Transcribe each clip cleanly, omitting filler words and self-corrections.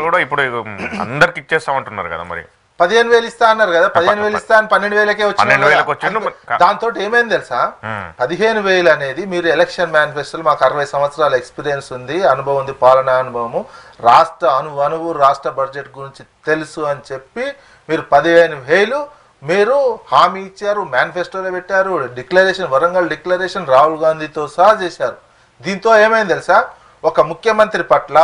కూడా ఇప్పుడు అందరికి ఇచ్చేస్తా ఉంటున్నారు కదా మరి 15,000 ఇస్తా అన్నారు కదా 15,000 ఇస్తా అని 12,000కే వచ్చింది. దాంతో ఏమైంది తెలుసా 15,000 అనేది మీరు ఎలక్షన్ మేనిఫెస్టోలో మాకు 60 సంవత్సరాల ఎక్స్పీరియన్స్ ఉంది, అనుభవం ఉంది, పాలనా అనుభవము, రాష్ట్ర అణువు రాష్ట్ర బడ్జెట్ గురించి తెలుసు అని చెప్పి మీరు 15,000 మీరు హామీ ఇచ్చారు, మేనిఫెస్టోలో పెట్టారు, డిక్లరేషన్ వరంగల్ డిక్లరేషన్ రాహుల్ గాంధీతో సహా చేశారు. దీంతో ఏమైంది తెలుసా ఒక ముఖ్యమంత్రి పట్ల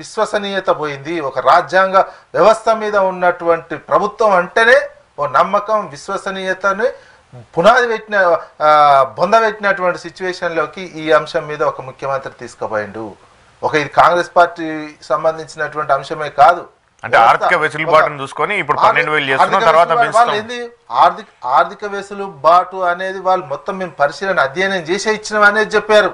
విశ్వసనీయత పోయింది. ఒక రాజ్యాంగ వ్యవస్థ మీద ఉన్నటువంటి ప్రభుత్వం అంటేనే ఓ నమ్మకం విశ్వసనీయతని పునాది పెట్టిన బొందబెట్టినటువంటి సిచ్యువేషన్లోకి ఈ అంశం మీద ఒక ముఖ్యమంత్రి తీసుకుపోయిండు. ఇది కాంగ్రెస్ పార్టీ సంబంధించినటువంటి అంశమే కాదు, అంటే ఆర్థిక వెసులుబాటును చూసుకొని ఇప్పుడు 12,000 చేస్తున్న తర్వాత ఆర్థిక వెసులుబాటు అనేది వాళ్ళు మొత్తం మేము పరిశీలన అధ్యయనం చేసే ఇచ్చినాం అనేది చెప్పారు.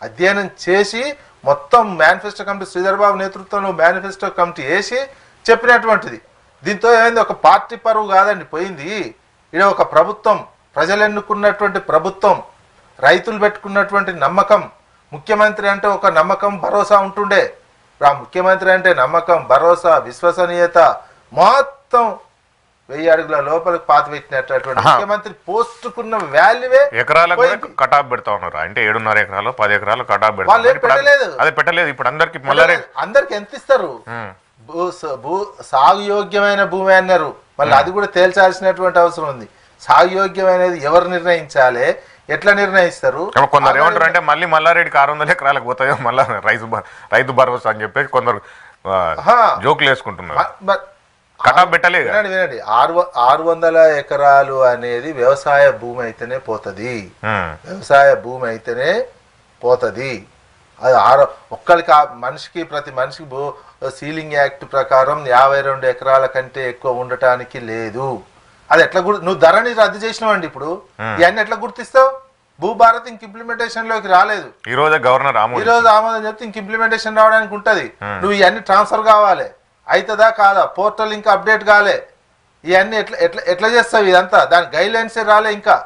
అధ్యయనం చేసి మొత్తం మేనిఫెస్టో కమిటీ శ్రీధర్ బాబు నేతృత్వంలో మేనిఫెస్టో కమిటీ వేసి చెప్పినటువంటిది. దీంతో ఏమైంది ఒక పార్టీ పరువు కాదండి పోయింది, ఇది ఒక ప్రభుత్వం, ప్రజలు ఎన్నుకున్నటువంటి ప్రభుత్వం, రైతులు పెట్టుకున్నటువంటి నమ్మకం. ముఖ్యమంత్రి అంటే ఒక నమ్మకం భరోసా ఉంటుండే, ఆ ముఖ్యమంత్రి అంటే నమ్మకం భరోసా విశ్వసనీయత మొత్తం 1000 అడుగుల లోపలికి పాత పెట్టినటువంటి ముఖ్యమంత్రి పోస్టుకున్న వాల్యూవే ఎకరాలకు కటాఫ్ పెడతా ఉన్నారు. అంటే 7.5 ఎకరాలు 10 ఎకరాలు కటాఫ్ పెట్టలేదు. అదే పెట్టలేదు. ఇప్పుడు అందరికి ఎంత ఇస్తారు? సాగు యోగ్యమైన భూమి అన్నారు, మళ్ళీ అది కూడా తేల్చాల్సినటువంటి అవసరం ఉంది. సాగు యోగ్యమైనది ఎవరు నిర్ణయించాలి, ఎట్లా నిర్ణయిస్తారు? కొందరు ఏమంటారు అంటే మళ్ళీ మల్లారెడ్డికి 600 ఎకరాలకు పోతాయో మళ్ళీ రైతు భరోసా అని చెప్పేసి కొందరు జోకులు వేసుకుంటున్నారు. కటాఫ్ పెట్టలేదు. వినండి 600 ఎకరాలు అనేది వ్యవసాయ భూమి అయితేనే పోతుంది, వ్యవసాయ భూమి అయితేనే పోతుంది. అది ఒక్కరికి మనిషికి ప్రతి మనిషికి సీలింగ్ యాక్ట్ ప్రకారం 52 ఎకరాల కంటే ఎక్కువ ఉండటానికి లేదు. అది ఎట్లా నువ్వు ధరని రద్దు చేసినావండి. ఇప్పుడు ఇవన్నీ ఎట్లా గుర్తిస్తావు? భూభారత్ ఇంక ఇంప్లిమెంటేషన్ లోకి రాలేదు. ఈ రోజు గవర్నర్ ఆమోదం చెప్తే ఇంక ఇంప్లిమెంటేషన్ రావడానికి ఉంటది. నువ్వు ఇవన్నీ ట్రాన్స్ఫర్ కావాలి, అవుతుందా కాదా, పోర్టల్ ఇంకా అప్డేట్ కాలే, ఇవన్నీ ఎట్లా ఎట్లా ఎట్లా చేస్తావు? ఇదంతా దాని గైడ్ లైన్స్ రాలే. ఇంకా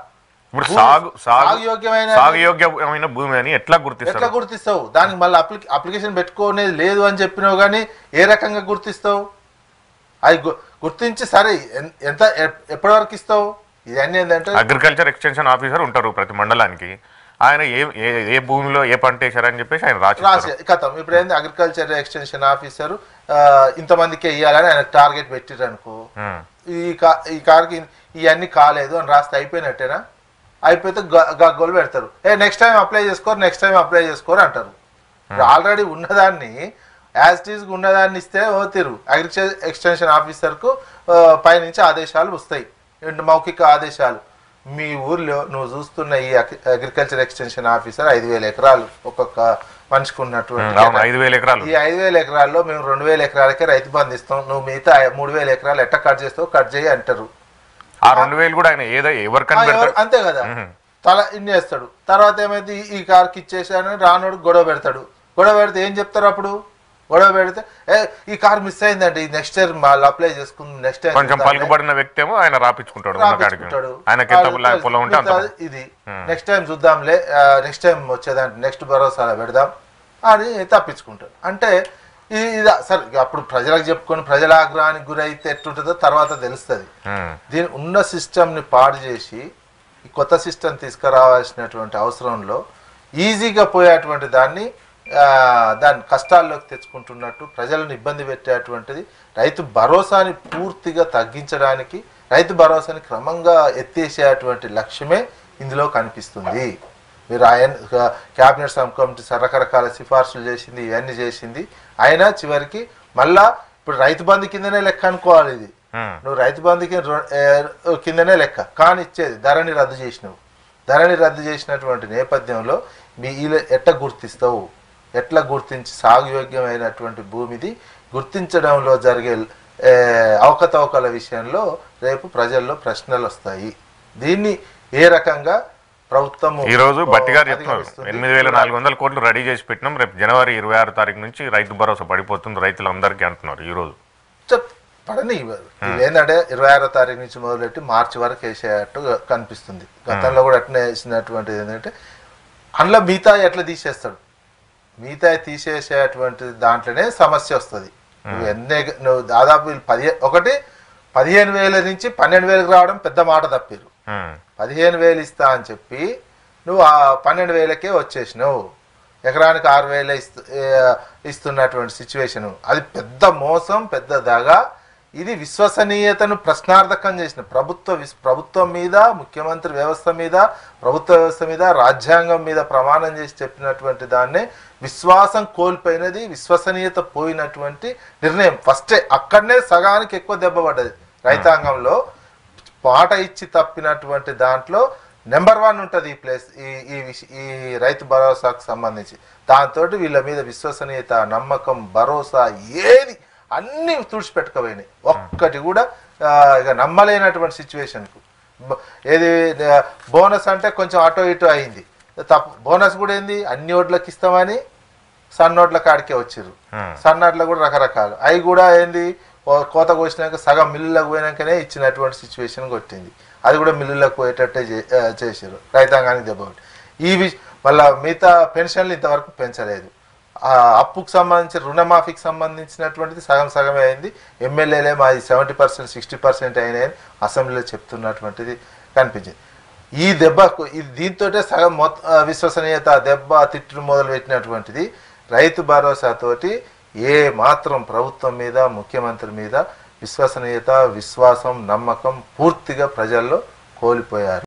సాగుయోగ్యమైన భూమి అని ఎట్లా గుర్తిస్తావు? దానికి మళ్ళీ అప్లికేషన్ పెట్టుకోనేది లేదు అని చెప్పినావు, కానీ ఏ రకంగా గుర్తిస్తావు? అది గుర్తించి సరే ఎంత ఎప్పటి వరకు ఇస్తావు? ఇవన్నీ ఏంటంటే అగ్రికల్చర్ ఎక్స్టెన్షన్ ఆఫీసర్ ఉంటారు ప్రతి మండలానికి, ఆయన ఏ భూమిలో ఏ పంట వేశారని చెప్పేసి ఆయన రాసి కథం. ఇప్పుడు ఏంది అగ్రికల్చర్ ఎక్స్టెన్షన్ ఆఫీసర్ ఇంతమందికి వేయాలని ఆయన టార్గెట్ పెట్టిరు అనుకో, ఈ కార్కి ఇవన్నీ కాలేదు అని రాస్తే అయిపోయినట్టేనా? అయిపోతే గగ్గోలు పెడతారు, నెక్స్ట్ టైం అప్లై చేసుకోరు అంటారు. ఆల్రెడీ ఉన్నదాన్ని యాజ్ ఇట్ ఈజ్ ఉన్నదాన్ని ఇస్తే ఓతిరు. అగ్రికల్చర్ ఎక్స్టెన్షన్ ఆఫీసర్కు పైనుంచి ఆదేశాలు వస్తాయి, మౌఖిక ఆదేశాలు. మీ ఊర్లో నువ్వు చూస్తున్న ఈ అగ్రికల్చర్ ఎక్స్టెన్షన్ ఆఫీసర్ 5,000 ఎకరాలు ఒక్కొక్క మనిషికి ఉన్నటువంటి 5,000 ఎకరాలు. ఈ 5,000 ఎకరాల్లో మేము 2,000 ఎకరాలకే రైతు బంధు ఇస్తాం, నువ్వు మిగతా 3,000 ఎకరాలు ఎట్లా కట్ చేస్తావు కట్ చేయి అంటారు. ఆ 2,000 కూడా ఆయన అంతే కదా, తల ఇన్ని వేస్తాడు. తర్వాత ఏమైంది, ఈ కార్కి ఇచ్చేసానని రానోడు గొడవ పెడతాడు. గొడవ పెడితే ఏం చెప్తారు? అప్పుడు గొడవ పెడితే ఈ కార్ మిస్ అయిందండి, నెక్స్ట్ ఇయర్ మళ్ళీ అప్లై చేసుకుంది, నెక్స్ట్ టైం కొంచెం పలుకుబడిన వ్యక్తి ఏమో ఆయన రాపించుకుంటాడు, ఇది నెక్స్ట్ టైం చూద్దాంలే, నెక్స్ట్ టైం వచ్చేదాంటే నెక్స్ట్ భరోసా పెడదాం అని తప్పించుకుంటాడు. అంటే ఇది సరే అప్పుడు ప్రజలకు చెప్పుకొని ప్రజల ఆగ్రహానికి గురైతే ఎట్లుంటుందో తర్వాత తెలుస్తుంది. దీని ఉన్న సిస్టమ్ని పాడు చేసి ఈ కొత్త సిస్టమ్ తీసుకురావాల్సినటువంటి అవసరంలో ఈజీగా పోయేటువంటి దాన్ని కష్టాల్లోకి తెచ్చుకుంటున్నట్టు ప్రజలను ఇబ్బంది పెట్టేటువంటిది. రైతు భరోసాని పూర్తిగా తగ్గించడానికి, రైతు భరోసాని క్రమంగా ఎత్తేసేటువంటి లక్ష్యమే ఇందులో కనిపిస్తుంది. మీరు క్యాబినెట్ సబ్ కమిటీ రకరకాల సిఫార్సులు చేసింది, ఇవన్నీ చేసింది. అయినా చివరికి మళ్ళా ఇప్పుడు రైతు బంధు కిందనే లెక్క అనుకోవాలి. ఇది నువ్వు రైతు బంధు కిందనే లెక్క, కానీ ఇచ్చేది ధరని రద్దు చేసినావు. ధరని రద్దు చేసినటువంటి నేపథ్యంలో ఎట్లా గుర్తిస్తావు? ఎట్లా గుర్తించి సాగుయోగ్యమైనటువంటి భూమిది గుర్తించడంలో జరిగే అవకతవకల విషయంలో రేపు ప్రజల్లో ప్రశ్నలు వస్తాయి. దీన్ని ఏ రకంగా ప్రభుత్వం ఈ రోజు బట్టి గారు చెప్తున్నారు 8,400 కోట్లు రెడీ చేసి పెట్టినాం, రేపు జనవరి 26 తారీఖు నుంచి రైతు భరోసా పడిపోతుంది రైతులందరికీ అంటున్నారు. ఈ రోజు పడని ఏంటంటే 26వ తారీఖు నుంచి మొదలెట్టి మార్చి వరకు వేసేటట్టు కనిపిస్తుంది. గతంలో కూడా అట్నే వేసినటువంటిది ఏంటంటే అందులో మిగతా ఎట్లా తీసేస్తాడు, మిగతా తీసేసేటువంటి దాంట్లోనే సమస్య వస్తుంది. నువ్వు దాదాపు 15,000 నుంచి 12,000కి రావడం పెద్ద మాట తప్పిరు. 15,000 ఇస్తా అని చెప్పి నువ్వు ఆ 12,000కే వచ్చేసినావు. ఎకరానికి 6,000 ఇస్తున్నటువంటి సిచ్యువేషన్, అది పెద్ద మోసం, పెద్ద దగా. ఇది విశ్వసనీయతను ప్రశ్నార్థకం చేసిన ప్రభుత్వం మీద, ముఖ్యమంత్రి వ్యవస్థ మీద, ప్రభుత్వ వ్యవస్థ మీద, రాజ్యాంగం మీద ప్రమాణం చేసి చెప్పినటువంటి దాన్నే విశ్వాసం కోల్పోయినది, విశ్వసనీయత పోయినటువంటి నిర్ణయం. ఫస్టే అక్కడనే సగానికి ఎక్కువ దెబ్బ పడ్డది. రైతాంగంలో మాట ఇచ్చి తప్పినటువంటి దాంట్లో నెంబర్ 1 ఉంటుంది ఈ ప్లేస్, ఈ రైతు భరోసాకు సంబంధించి. దాంతో వీళ్ళ మీద విశ్వసనీయత, నమ్మకం, భరోసా ఏది అన్నీ తుడిచిపెట్టుకపోయినాయి. ఒక్కటి కూడా ఇక నమ్మలేనటువంటి సిచ్యువేషన్కు. ఏది బోనస్ అంటే కొంచెం అటో ఇటో అయింది. బోనస్ కూడా ఏంది, అన్ని ఓట్లకు ఇస్తామని సన్నోట్ల కాడికే వచ్చిర్రు. సన్నోట్ల కూడా రకరకాలు, అవి కూడా ఏంది కోత కోసినాక సగం మిల్లులకు పోయినాకనే ఇచ్చినటువంటి సిచ్యువేషన్ కొట్టింది. అది కూడా మిల్లులకు పోయేటట్టే చేసారు, రైతాంగానికి దెబ్బకొట్టి. మళ్ళీ మిగతా పెన్షన్లు ఇంతవరకు పెంచలేదు. అప్పుకు సంబంధించి రుణమాఫీకి సంబంధించినటువంటిది సగం సగమే అయింది. ఎమ్మెల్యేలే మాది 70%, 60% అయినాయని అసెంబ్లీలో చెప్తున్నటువంటిది కనిపించింది. ఈ దెబ్బకు దీంతో సగం విశ్వసనీయత దెబ్బ తిట్టుడు మొదలు పెట్టినటువంటిది. రైతు భరోసాతోటి ఏ మాత్రం ప్రభుత్వం మీద, ముఖ్యమంత్రి మీద విశ్వసనీయత, విశ్వాసం, నమ్మకం పూర్తిగా ప్రజల్లో కోల్పోయారు.